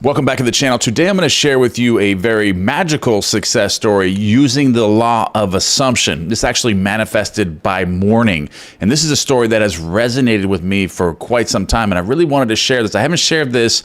Welcome back to the channel. Today I'm going to share with you a very magical success story using the law of assumption. This actually manifested by morning. And this is a story that has resonated with me for quite some time. And I really wanted to share this. I haven't shared this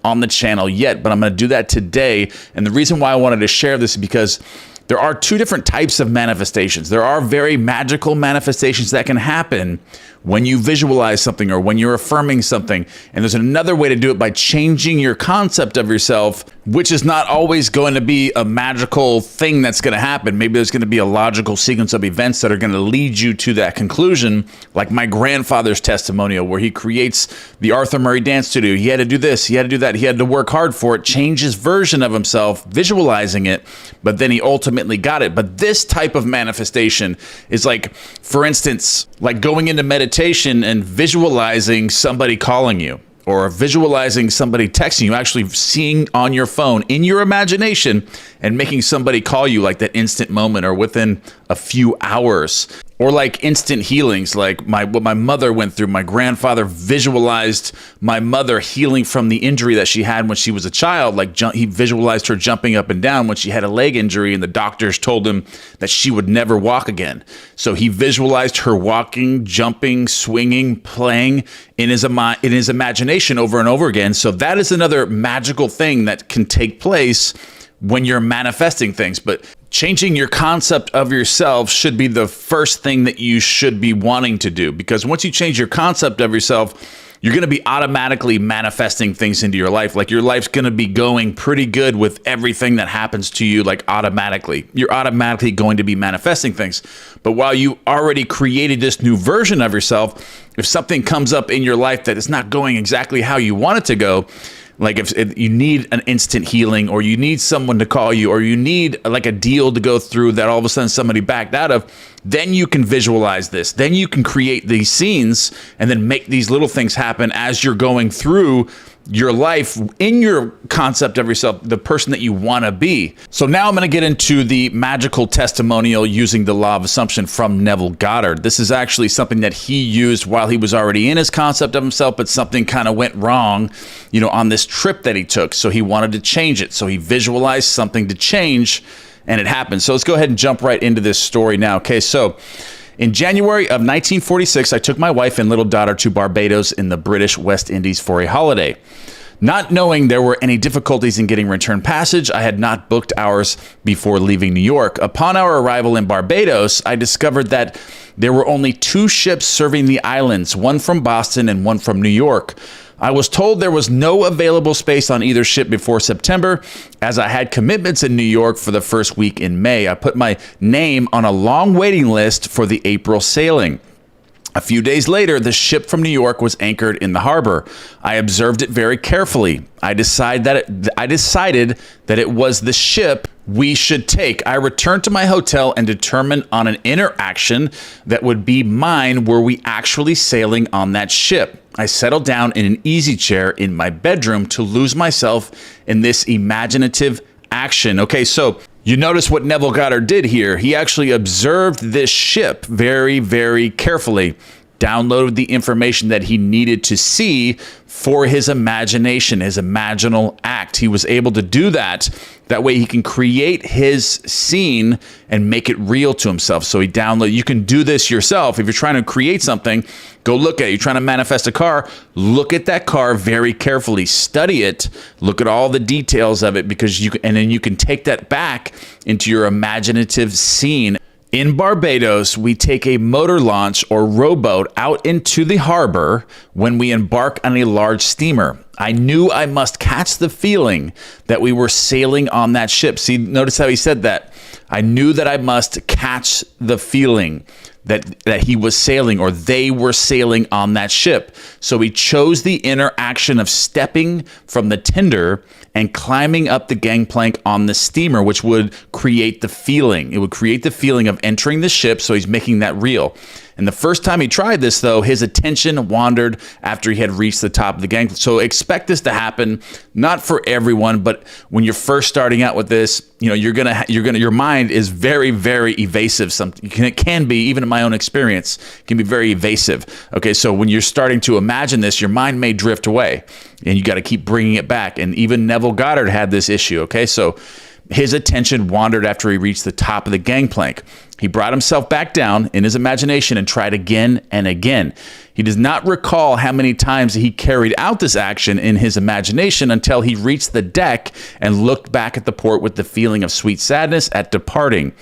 on the channel yet, but I'm going to do that today. And the reason why I wanted to share this is because there are two different types of manifestations. There are very magical manifestations that can happen when you visualize something or when you're affirming something. And there's another way to do it by changing your concept of yourself, which is not always going to be a magical thing that's going to happen. Maybe there's going to be a logical sequence of events that are going to lead you to that conclusion, like my grandfather's testimonial, where he creates the Arthur Murray Dance Studio. He had to do this, he had to do that, he had to work hard for it, change his version of himself, visualizing it, but then he ultimately got it. But this type of manifestation is like, for instance, like going into meditation and visualizing somebody calling you, or visualizing somebody texting you, actually seeing on your phone in your imagination and making somebody call you like that instant moment or within a few hours. Or like instant healings, like what my mother went through. My grandfather visualized my mother healing from the injury that she had when she was a child. Like he visualized her jumping up and down when she had a leg injury, and the doctors told him that she would never walk again. So he visualized her walking, jumping, swinging, playing in his imagination over and over again. So that is another magical thing that can take place when you're manifesting things. But changing your concept of yourself should be the first thing that you should be wanting to do, because once you change your concept of yourself, you're going to be automatically manifesting things into your life. Like your life's going to be going pretty good with everything that happens to you, like automatically. You're automatically going to be manifesting things. But while you already created this new version of yourself, if something comes up in your life that is not going exactly how you want it to go, like if you need an instant healing, or you need someone to call you, or you need like a deal to go through that all of a sudden somebody backed out of, then you can visualize this. Then you can create these scenes and then make these little things happen as you're going through your life in your concept of yourself, the person that you want to be. So now I'm going to get into the magical testimonial using the law of assumption from Neville Goddard. This is actually something that he used while he was already in his concept of himself, but something kind of went wrong, on this trip that he took. So he wanted to change it. So he visualized something to change, and it happened. So let's go ahead and jump right into this story now. Okay, so in January of 1946, I took my wife and little daughter to Barbados in the British West Indies for a holiday. Not knowing there were any difficulties in getting return passage, I had not booked ours before leaving New York. Upon our arrival in Barbados, I discovered that there were only two ships serving the islands, one from Boston and one from New York. I was told there was no available space on either ship before September, as I had commitments in New York for the first week in May. I put my name on a long waiting list for the April sailing. A few days later, the ship from New York was anchored in the harbor. I observed it very carefully. I decided that it was the ship we should take. I returned to my hotel and determined on an interaction that would be mine were we actually sailing on that ship. I settled down in an easy chair in my bedroom to lose myself in this imaginative action. Okay, so you notice what Neville Goddard did here. He actually observed this ship very, very carefully, downloaded the information that he needed to see for his imagination, his imaginal act. He was able to do that. That way he can create his scene and make it real to himself. So you can do this yourself. If you're trying to create something, go look at it. You're trying to manifest a car, look at that car very carefully, study it, look at all the details of it, and then you can take that back into your imaginative scene. In Barbados, we take a motor launch or rowboat out into the harbor when we embark on a large steamer. I knew I must catch the feeling that we were sailing on that ship. See, notice how he said that. I knew that I must catch the feeling that he was sailing, or they were sailing on that ship. So he chose the interaction of stepping from the tender and climbing up the gangplank on the steamer, which would create the feeling. It would create the feeling of entering the ship, so he's making that real. And the first time he tried this, though, his attention wandered after he had reached the top of the gang. So expect this to happen, not for everyone, but when you're first starting out with this, your mind is very, very evasive. It can be, even in my own experience, can be very evasive. Okay, so when you're starting to imagine this, your mind may drift away, and you got to keep bringing it back. And even Neville Goddard had this issue. Okay, so his attention wandered after he reached the top of the gangplank. He brought himself back down in his imagination and tried again and again. He does not recall how many times he carried out this action in his imagination until he reached the deck and looked back at the port with the feeling of sweet sadness at departing.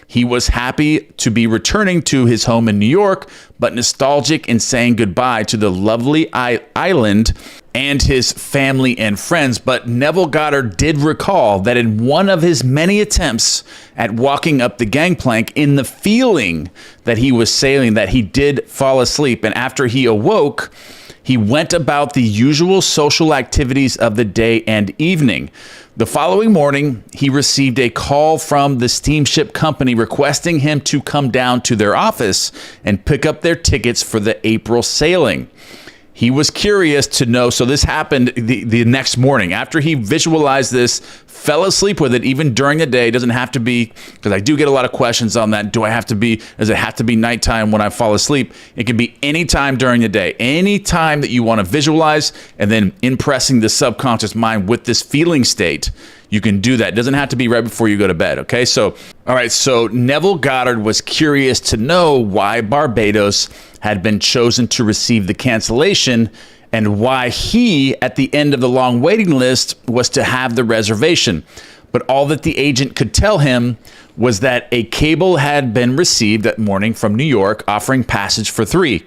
He was happy to be returning to his home in New York, but nostalgic in saying goodbye to the lovely island and his family and friends. But Neville Goddard did recall that in one of his many attempts at walking up the gangplank, in the feeling that he was sailing, that he did fall asleep. And after he awoke, he went about the usual social activities of the day and evening. The following morning, he received a call from the steamship company requesting him to come down to their office and pick up their tickets for the April sailing. He was curious to know, so this happened the next morning. After he visualized this, fell asleep with it, even during the day. It doesn't have to be, because I do get a lot of questions on that. Does it have to be nighttime when I fall asleep? It can be any time during the day. Any time that you want to visualize, and then impressing the subconscious mind with this feeling state, you can do that. It doesn't have to be right before you go to bed, okay? So, all right, so Neville Goddard was curious to know why Barbados had been chosen to receive the cancellation and why he, at the end of the long waiting list, was to have the reservation. But all that the agent could tell him was that a cable had been received that morning from New York offering passage for 3.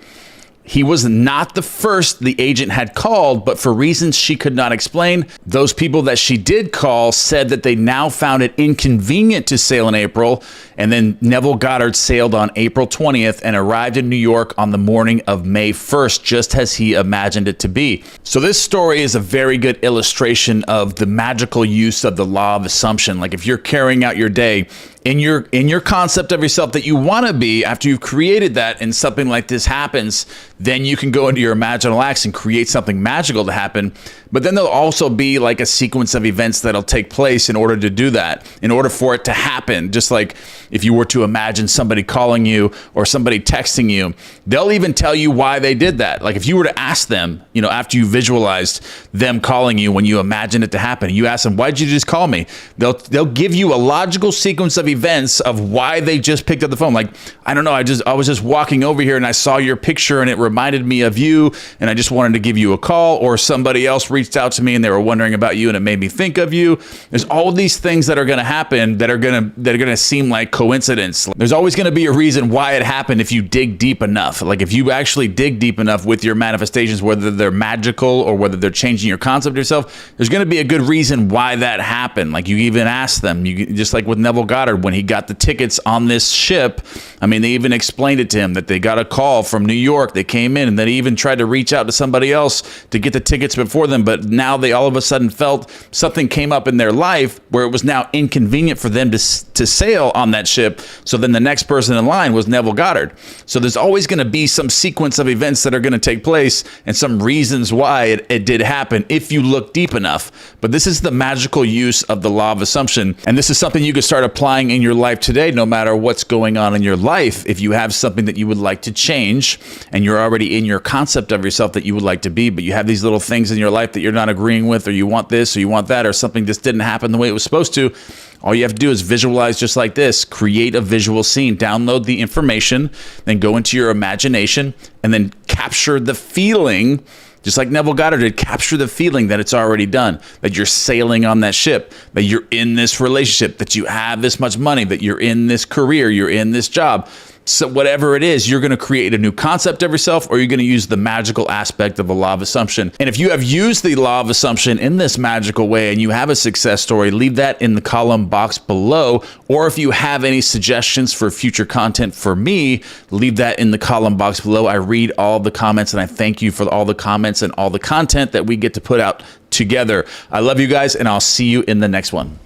He was not the first the agent had called, but for reasons she could not explain, those people that she did call said that they now found it inconvenient to sail in April. And then Neville Goddard sailed on April 20th and arrived in New York on the morning of May 1st, just as he imagined it to be. So this story is a very good illustration of the magical use of the law of assumption. Like if you're carrying out your day in your concept of yourself that you want to be, after you've created that and something like this happens, then you can go into your imaginal acts and create something magical to happen. But then there'll also be like a sequence of events that'll take place in order to do that, in order for it to happen. Just like if you were to imagine somebody calling you or somebody texting you, they'll even tell you why they did that. Like if you were to ask them, after you visualized them calling you when you imagined it to happen, you ask them, why'd you just call me? They'll give you a logical sequence of events of why they just picked up the phone. Like, I don't know, I was just walking over here and I saw your picture and it reminded me of you and I just wanted to give you a call, or somebody else reached out to me and they were wondering about you and it made me think of you. There's all of these things that are going to happen that are going to seem like coincidence. There's always going to be a reason why it happened if you dig deep enough. Like if you actually dig deep enough with your manifestations, whether they're magical or whether they're changing your concept of yourself, there's going to be a good reason why that happened. Like you even ask them, just like with Neville Goddard, when he got the tickets on this ship, they even explained it to him that they got a call from New York. They came in and then he even tried to reach out to somebody else to get the tickets before them. But now they all of a sudden felt something came up in their life where it was now inconvenient for them to sail on that ship. So then the next person in line was Neville Goddard. So there's always going to be some sequence of events that are going to take place and some reasons why it did happen if you look deep enough. But this is the magical use of the law of assumption. And this is something you can start applying in your life today, no matter what's going on in your life. If you have something that you would like to change and you're already in your concept of yourself that you would like to be, but you have these little things in your life that you're not agreeing with, or you want this or you want that, or something just didn't happen the way it was supposed to, all you have to do is visualize just like this. Create a visual scene. Download the information, then go into your imagination and then capture the feeling, just like Neville Goddard did. Capture the feeling that it's already done, that you're sailing on that ship, that you're in this relationship, that you have this much money, that you're in this career, you're in this job. So whatever it is, you're going to create a new concept of yourself, or you're going to use the magical aspect of the law of assumption. And if you have used the law of assumption in this magical way and you have a success story, leave that in the column box below. Or if you have any suggestions for future content for me, leave that in the column box below. I read all the comments and I thank you for all the comments and all the content that we get to put out together. I love you guys and I'll see you in the next one.